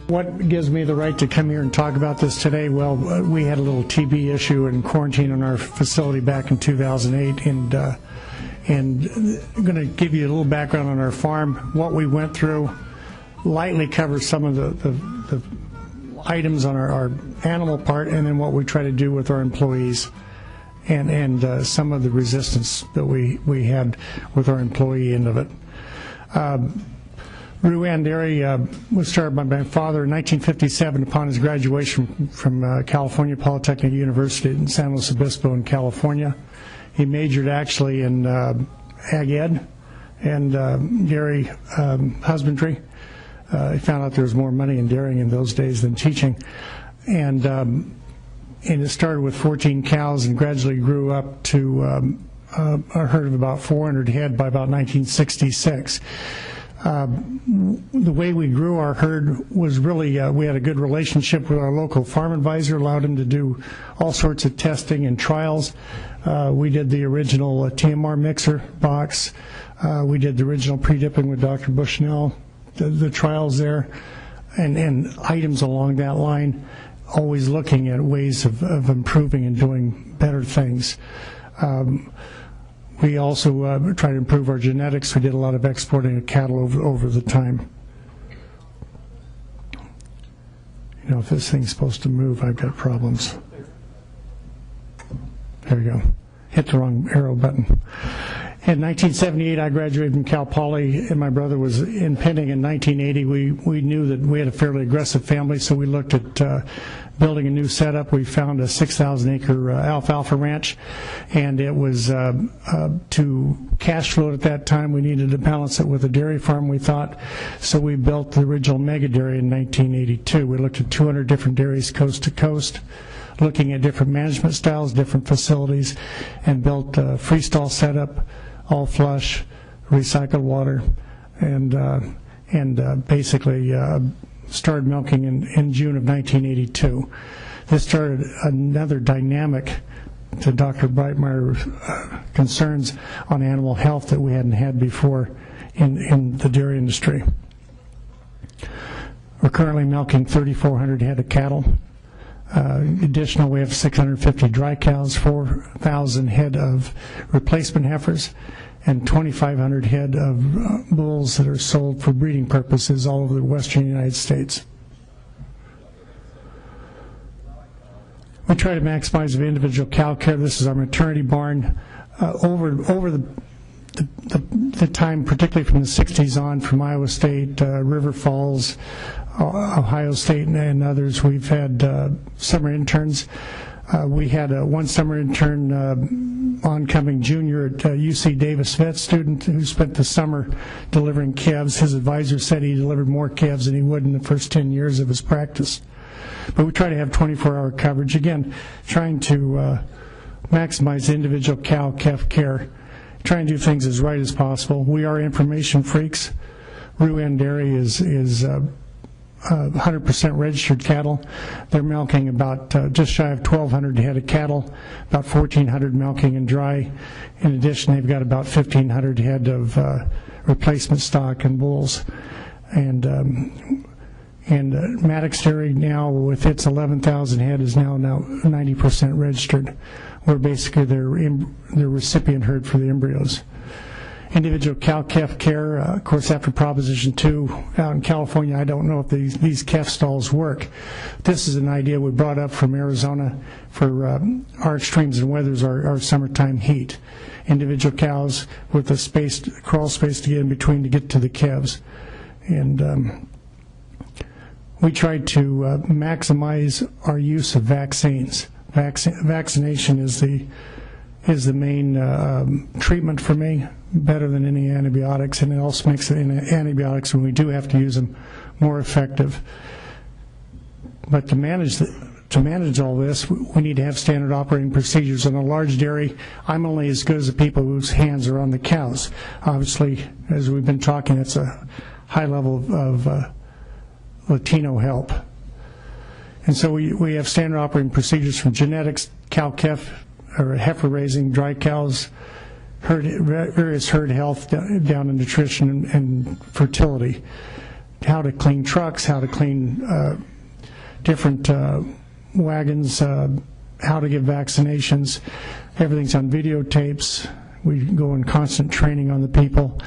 What gives me the right to come here and talk about this today? Well, we had a little TB issue and quarantine in our facility back in 2008, and I'm going to give you a little background on our farm, what we went through, lightly cover some of the items on our animal part, and then what we try to do with our employees, and some of the resistance that we had with our employee end of it. Urine Dairy was started by my father in 1957 upon his graduation from California Polytechnic University in San Luis Obispo in California. He majored actually in ag ed and dairy husbandry. He found out there was more money in dairying in those days than teaching. And it started with 14 cows and gradually grew up to a herd of about 400 head by about 1966. The way we grew our herd was really, we had a good relationship with our local farm advisor, allowed him to do all sorts of testing and trials. We did the original TMR mixer box. We did the original pre-dipping with Dr. Bushnell, the trials there, and items along that line, always looking at ways of improving and doing better things. We also try to improve our genetics. We did a lot of exporting of cattle over the time. You know, if this thing's supposed to move, I've got problems. There we go. Hit the wrong arrow button. In 1978, I graduated from Cal Poly, and my brother was impending in 1980. We knew that we had a fairly aggressive family, so we looked at building a new setup. We found a 6,000-acre alfalfa ranch, and it was to cash flow at that time. We needed to balance it with a dairy farm, we thought, so we built the original mega dairy in 1982. We looked at 200 different dairies coast to coast, looking at different management styles, different facilities, and built a freestall setup, all flush, recycled water, and basically started milking in June of 1982. This started another dynamic to Dr. Breitmeyer's concerns on animal health that we hadn't had before in the dairy industry. We're currently milking 3,400 head of cattle. Additional, we have 650 dry cows, 4,000 head of replacement heifers, and 2,500 head of bulls that are sold for breeding purposes all over the western United States. We try to maximize the individual cow care. This is our maternity barn. Over the time, particularly from the 60s on, from Iowa State, River Falls, Ohio State, and others, we've had summer interns. We had one summer intern, oncoming junior at UC Davis vet student, who spent the summer delivering calves. His advisor said he delivered more calves than he would in the first 10 years of his practice. But we try to have 24-hour coverage, again, trying to maximize individual cow-calf care, trying to do things as right as possible. We are information freaks. Urine Dairy is 100% registered cattle. They're milking about just shy of 1,200 head of cattle, about 1,400 milking and dry. In addition, they've got about 1,500 head of replacement stock and bulls. And Maddox Dairy now, with its 11,000 head, is now 90% registered. We're basically their recipient herd for the embryos. Individual cow-calf care, of course, after Proposition 2 out in California, I don't know if these calf stalls work. This is an idea we brought up from Arizona for our extremes and weathers, our summertime heat. Individual cows with a crawl space to get in between to get to the calves. And we tried to maximize our use of vaccines. Vaccination is the main treatment for me, better than any antibiotics, and it also makes the antibiotics, when we do have to use them, more effective. But to manage all this, we need to have standard operating procedures. In a large dairy, I'm only as good as the people whose hands are on the cows. Obviously, as we've been talking, it's a high level of Latino help. And so we have standard operating procedures from genetics, cow-calf, or heifer raising, dry cows, various herd health, down to nutrition and fertility. how to clean trucks, how to clean different wagons, how to give vaccinations. Everything's on videotapes. We go in constant training on the people.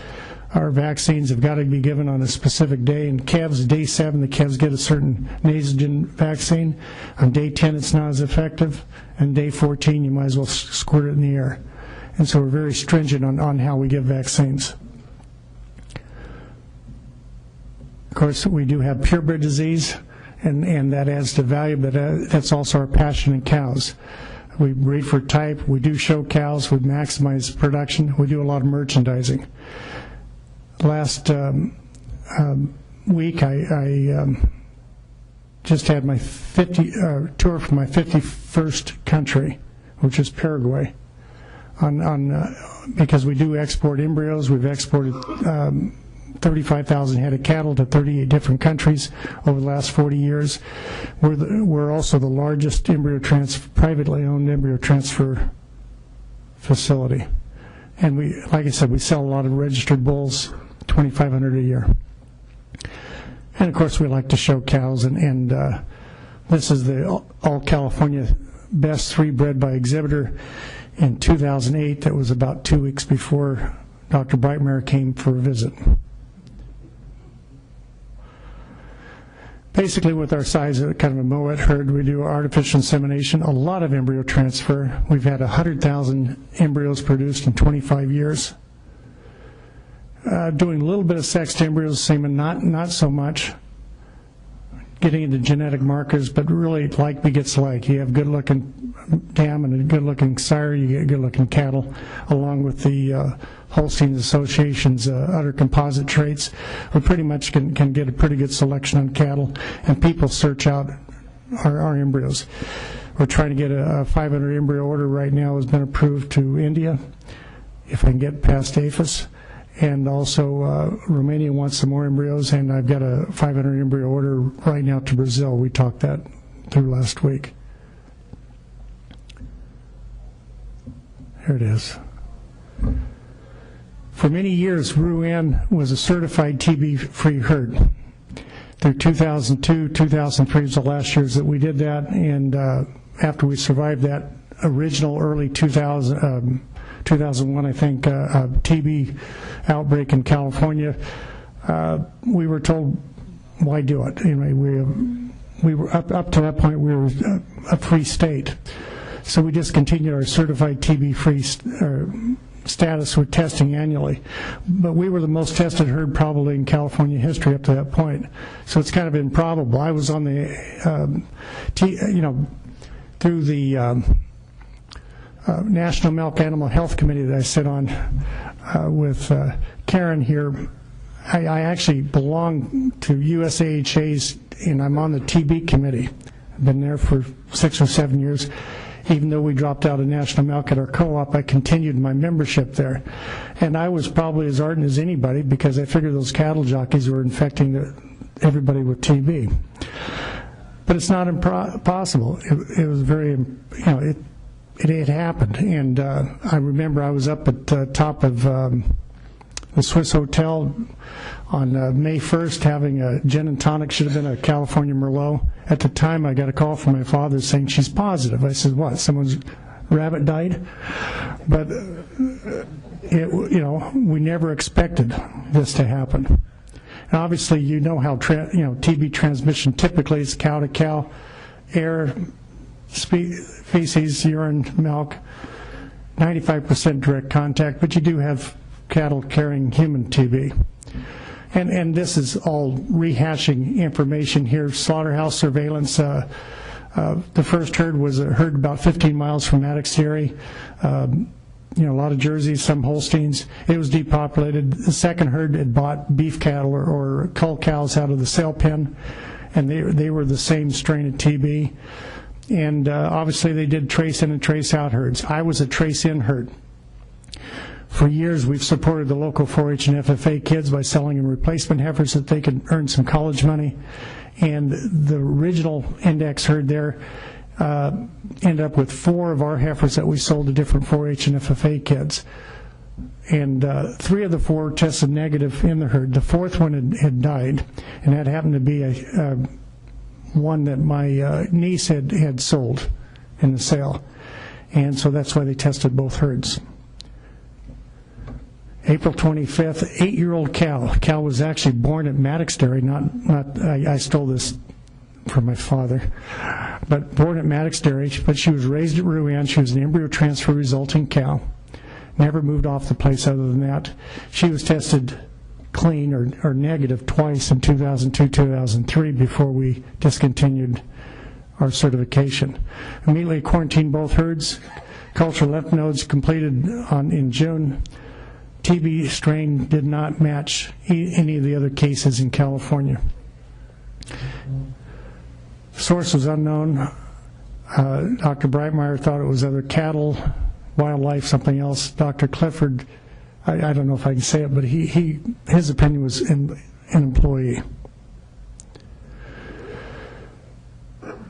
Our vaccines have got to be given on a specific day. In calves, day 7, the calves get a certain nasogen vaccine. On day 10, it's not as effective. And day 14, you might as well squirt it in the air. And so we're very stringent on how we give vaccines. Of course, we do have purebred disease, and that adds to value, but that's also our passion in cows. We breed for type. We do show cows. We maximize production. We do a lot of merchandising. Last week, I just had my tour from my 51st country, which is Paraguay. Because we do export embryos. We've exported 35,000 head of cattle to 38 different countries over the last 40 years. We're also the largest privately owned embryo transfer facility. And like I said, we sell a lot of registered bulls, 2,500 a year. And of course, we like to show cows, and this is the All California Best 3 bred by exhibitor in 2008. That was about 2 weeks before Dr. Breitmeyer came for a visit. Basically, with our size of kind of a Moet herd, we do artificial insemination, a lot of embryo transfer. We've had 100,000 embryos produced in 25 years. Doing a little bit of sexed embryos, semen, not so much. Getting into genetic markers, but really like begets like. You have good-looking dam and a good-looking sire, you get good-looking cattle, along with the Holstein Association's other composite traits. We pretty much can get a pretty good selection on cattle, and people search out our embryos. We're trying to get a 500 embryo order right now. Has been approved to India, if I can get past APHIS. And also Romania wants some more embryos, and I've got a 500 embryo order right now to Brazil. We talked that through last week. Here it is. For many years, Urine was a certified TB-free herd. Through 2002, 2003 was the last years that we did that, and after we survived that original early 2001, I think, TB outbreak in California, we were told, why do it? Anyway, we were up to that point, we were a free state. So we just continued our certified TB-free status with testing annually. But we were the most tested herd probably in California history up to that point. So it's kind of improbable. I was on the, through the National Milk Animal Health Committee that I sit on with Karen here. I actually belong to USAHA's, and I'm on the TB committee. I've been there for 6 or 7 years. Even though we dropped out of National Milk at our co-op, I continued my membership there. And I was probably as ardent as anybody because I figured those cattle jockeys were infecting everybody with TB. But it's not impossible. It was very, it happened. And I remember I was up at the top of the Swiss Hotel on May 1st having a gin and tonic, should have been a California Merlot. At the time, I got a call from my father saying she's positive. I said, what, someone's rabbit died? But, we never expected this to happen. And obviously, you know how TB transmission typically is cow to cow, air, feces, urine, milk, 95% direct contact, but you do have cattle carrying human TB. And this is all rehashing information here. Slaughterhouse Surveillance, the first herd was a herd about 15 miles from Maddox Dairy. A lot of Jerseys, some Holsteins. It was depopulated. The second herd had bought beef cattle or cull cows out of the sale pen, and they were the same strain of TB. And obviously they did trace-in and trace-out herds. I was a trace-in herd. For years, we've supported the local 4-H and FFA kids by selling them replacement heifers so that they could earn some college money. And the original index herd there ended up with 4 of our heifers that we sold to different 4-H and FFA kids. and 3 of the 4 tested negative in the herd. The 4th one had died, and that happened to be one that my niece had sold in the sale, and so that's why they tested both herds. April 25th, 8-year-old cow. Cow was actually born at Maddox Dairy. I stole this from my father, but born at Maddox Dairy. But she was raised at Urine. She was an embryo transfer resulting cow. Never moved off the place other than that. She was tested clean or negative twice in 2002, 2003 before we discontinued our certification. Immediately quarantined both herds. Culture lymph nodes completed in June. TB strain did not match any of the other cases in California. Source was unknown. Dr. Breitmeyer thought it was other cattle, wildlife, something else. Dr. Clifford, I don't know if I can say it, but his opinion was an employee.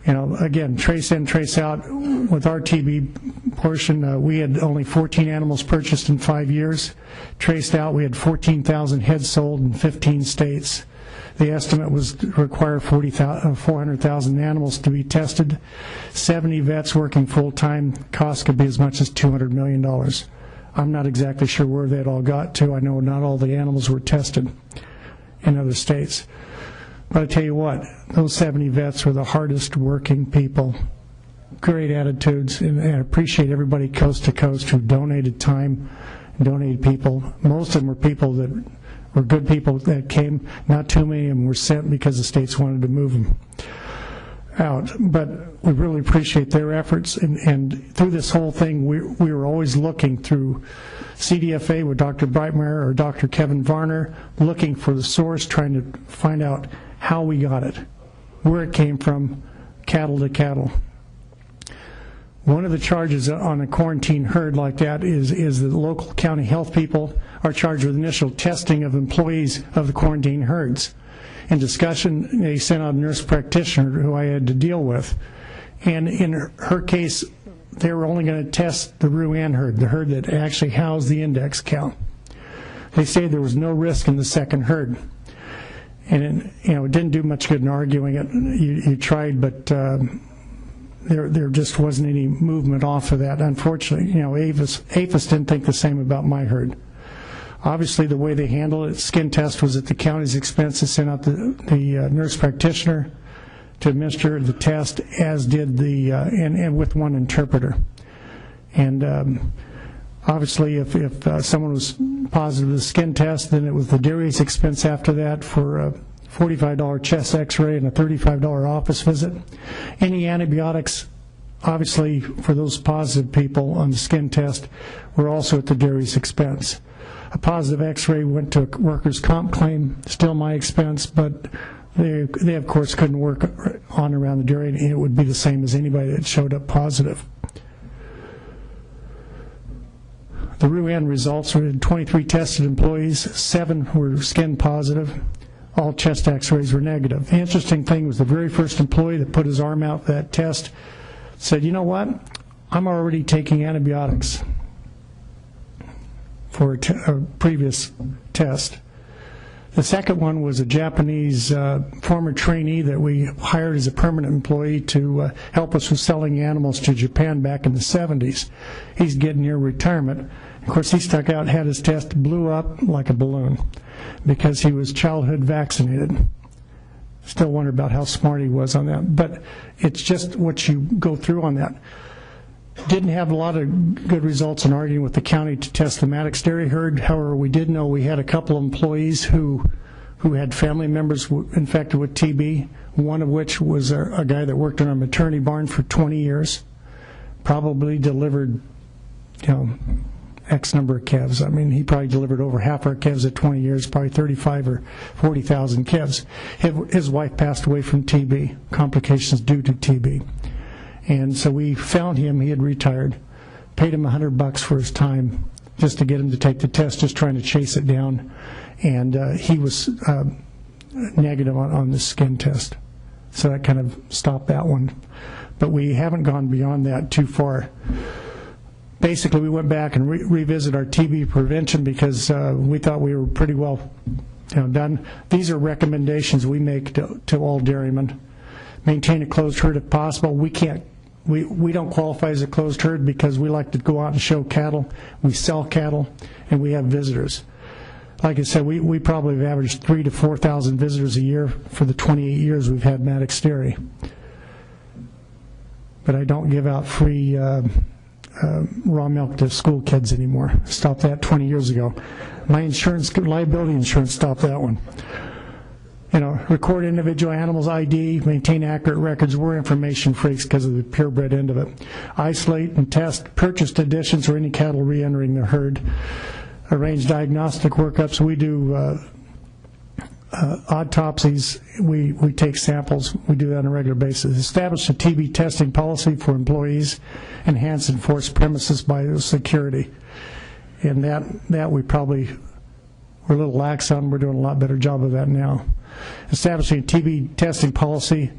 You know, again, trace in, trace out. With our TB portion, we had only 14 animals purchased in 5 years. Traced out, we had 14,000 heads sold in 15 states. The estimate was to require 400,000 animals to be tested. 70 vets working full-time. Cost could be as much as $200 million. I'm not exactly sure where that all got to. I know not all the animals were tested in other states. But I tell you what, those 70 vets were the hardest working people. Great attitudes, and I appreciate everybody coast to coast who donated time, donated people. Most of them were people that were good people that came. Not too many of them were sent because the states wanted to move them out. But we really appreciate their efforts, and through this whole thing, we were always looking through CDFA with Dr. Breitmeyer or Dr. Kevin Varner, looking for the source, trying to find out how we got it, where it came from, cattle to cattle. One of the charges on a quarantine herd like that is that the local county health people are charged with initial testing of employees of the quarantine herds. In discussion, they sent out a nurse practitioner who I had to deal with. And in her case, they were only going to test the Urine herd, the herd that actually housed the index cow. They say there was no risk in the second herd. And it didn't do much good in arguing it. You tried, but there just wasn't any movement off of that. Unfortunately, APHIS didn't think the same about my herd. Obviously, the way they handled it, skin test was at the county's expense. They sent out the nurse practitioner to administer the test, as did and with one interpreter. And obviously, if someone was positive to the skin test, then it was the dairy's expense after that for a $45 chest x-ray and a $35 office visit. Any antibiotics, obviously, for those positive people on the skin test, were also at the dairy's expense. A positive x-ray went to a workers' comp claim, still my expense, but they of course couldn't work on around the dairy, and it would be the same as anybody that showed up positive. The Urine results were 23 tested employees, 7 were skin positive, all chest x-rays were negative. The interesting thing was the very first employee that put his arm out for that test said, you know what, I'm already taking antibiotics for a previous test. The second one was a Japanese former trainee that we hired as a permanent employee to help us with selling animals to Japan back in the 70s. He's getting near retirement. Of course, he stuck out, had his test, blew up like a balloon because he was childhood vaccinated. Still wonder about how smart he was on that. But it's just what you go through on that. Didn't have a lot of good results in arguing with the county to test the Maddox dairy herd. However, we did know we had a couple of employees who had family members infected with TB, one of which was a guy that worked in our maternity barn for 20 years, probably delivered, X number of calves. I mean, he probably delivered over half our calves at 20 years, probably 35 or 40,000 calves. His wife passed away from TB, complications due to TB. And so we found him. He had retired, paid him $100 for his time just to get him to take the test, just trying to chase it down. And he was negative on the skin test. So that kind of stopped that one. But we haven't gone beyond that too far. basically we went back and revisited our TB prevention because we thought we were pretty well done. These are recommendations we make to all dairymen. Maintain a closed herd if possible. We don't qualify as a closed herd because we like to go out and show cattle. We sell cattle, and we have visitors. Like I said, we probably have averaged 3,000 to 4,000 visitors a year for the 28 years we've had Maddox Dairy. But I don't give out free raw milk to school kids anymore. Stopped that 20 years ago. My insurance, liability insurance, stopped that one. Record individual animals' ID, maintain accurate records. We're information freaks because of the purebred end of it. Isolate and test purchased additions or any cattle re-entering the herd. Arrange diagnostic workups. We do autopsies. We take samples. We do that on a regular basis. Establish a TB testing policy for employees. Enhance enforced premises biosecurity. And that we probably were a little lax on. We're doing a lot better job of that now. Establishing a TB testing policy,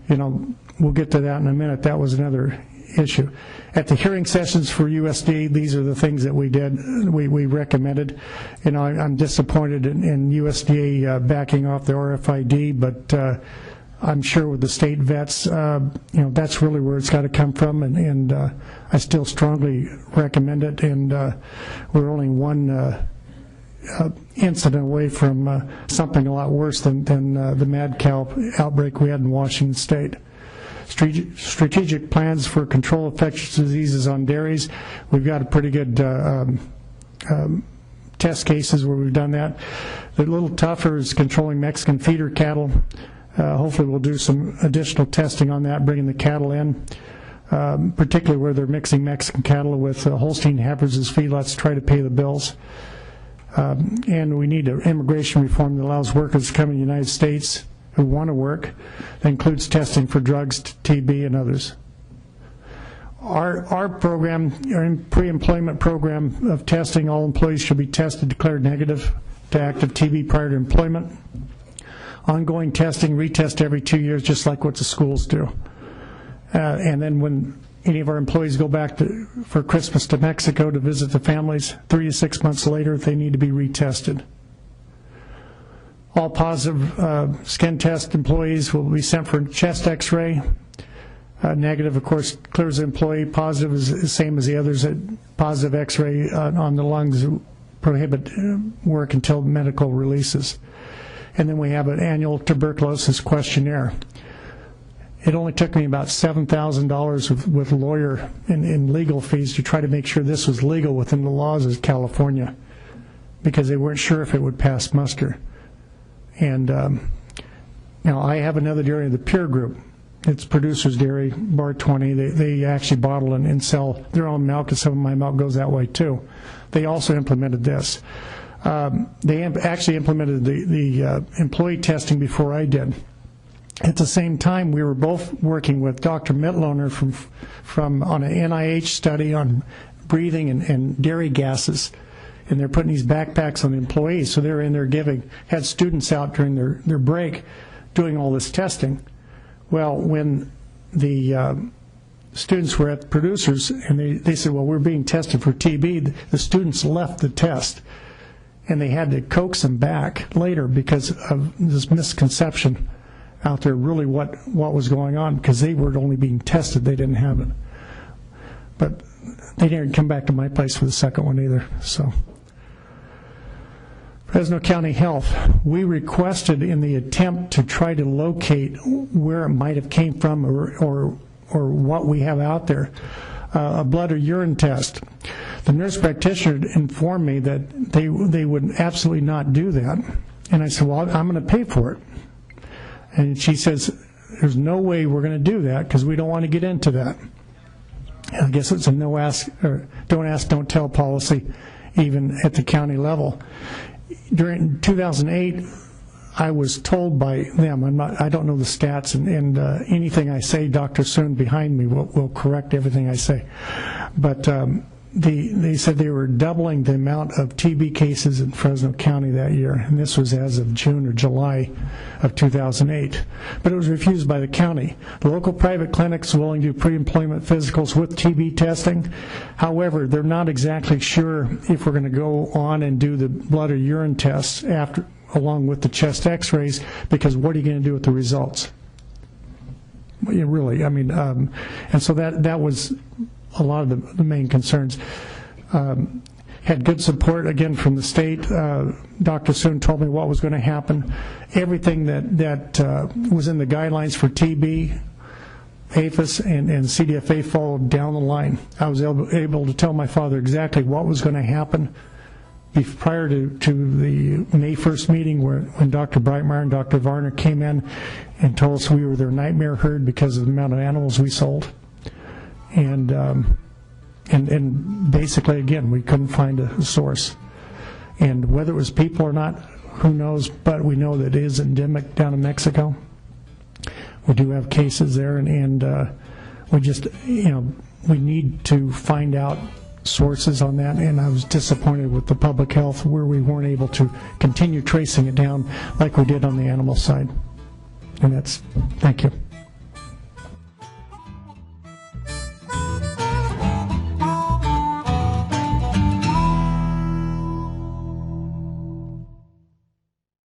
we'll get to that in a minute. That was another issue. At the hearing sessions for USDA, these are the things that we did, we recommended. I'm disappointed in USDA backing off the RFID, but I'm sure with the state vets, that's really where it's got to come from, and I still strongly recommend it, and we're only one incident away from something a lot worse than the mad cow outbreak we had in Washington State. Strategic plans for control of infectious diseases on dairies. We've got a pretty good test cases where we've done that. A little tougher is controlling Mexican feeder cattle. Hopefully we'll do some additional testing on that, bringing the cattle in, particularly where they're mixing Mexican cattle with Holstein heifers as feedlots to try to pay the bills. And we need an immigration reform that allows workers to come to the United States who want to work. That includes testing for drugs, TB, and others. Our program, our pre-employment program of testing, all employees should be tested, declared negative to active TB prior to employment. Ongoing testing, retest every 2 years, just like what the schools do. And then when any of our employees go back for Christmas to Mexico to visit the families, 3 to 6 months later, they need to be retested. All positive skin test employees will be sent for chest x-ray. Negative, of course, clears the employee. Positive is the same as the others. Positive x-ray on the lungs prohibit work until medical releases. And then we have an annual tuberculosis questionnaire. It only took me about $7,000 with lawyer and legal fees to try to make sure this was legal within the laws of California, because they weren't sure if it would pass muster. And now I have another dairy in the peer group. It's Producers Dairy, Bar 20. They actually bottle and sell their own milk, and some of my milk goes that way too. They also implemented this. They actually implemented the employee testing before I did. At the same time, we were both working with Dr. Mitloner from on an NIH study on breathing and dairy gases, and they're putting these backpacks on the employees. So they're in there had students out during their break doing all this testing. Well, when the students were at the Producers, and they said, well, we're being tested for TB, the students left the test, and they had to coax them back later because of this misconception out there, really what was going on, because they were only being tested, they didn't have it. But they didn't come back to my place for the second one either. So Fresno County Health, we requested in the attempt to try to locate where it might have came from or what we have out there, a blood or urine test. The nurse practitioner informed me that they would absolutely not do that. And I said, well, I'm going to pay for it. And she says, there's no way we're going to do that because we don't want to get into that. And I guess it's a no ask, or don't ask, don't tell policy, even at the county level. During 2008, I was told by them, I don't know the stats, and anything I say, Dr. Soon behind me will correct everything I say. But they said they were doubling the amount of TB cases in Fresno County that year, and this was as of June or July of 2008. But it was refused by the county. The local private clinics are willing to do pre-employment physicals with TB testing. However, they're not exactly sure if we're going to go on and do the blood or urine tests after, along with the chest x-rays, because what are you going to do with the results? Yeah, really, I mean, and so that was a lot of the main concerns. Had good support, again, from the state. Dr. Soon told me what was going to happen. Everything that was in the guidelines for TB, APHIS, and CDFA followed down the line. I was able to tell my father exactly what was going to happen prior to the May 1st meeting when Dr. Breitmeyer and Dr. Varner came in and told us we were their nightmare herd because of the amount of animals we sold. And basically, again, we couldn't find a source. And whether it was people or not, who knows, but we know that it is endemic down in Mexico. We do have cases there, and we just, we need to find out sources on that, and I was disappointed with the public health where we weren't able to continue tracing it down like we did on the animal side. And thank you.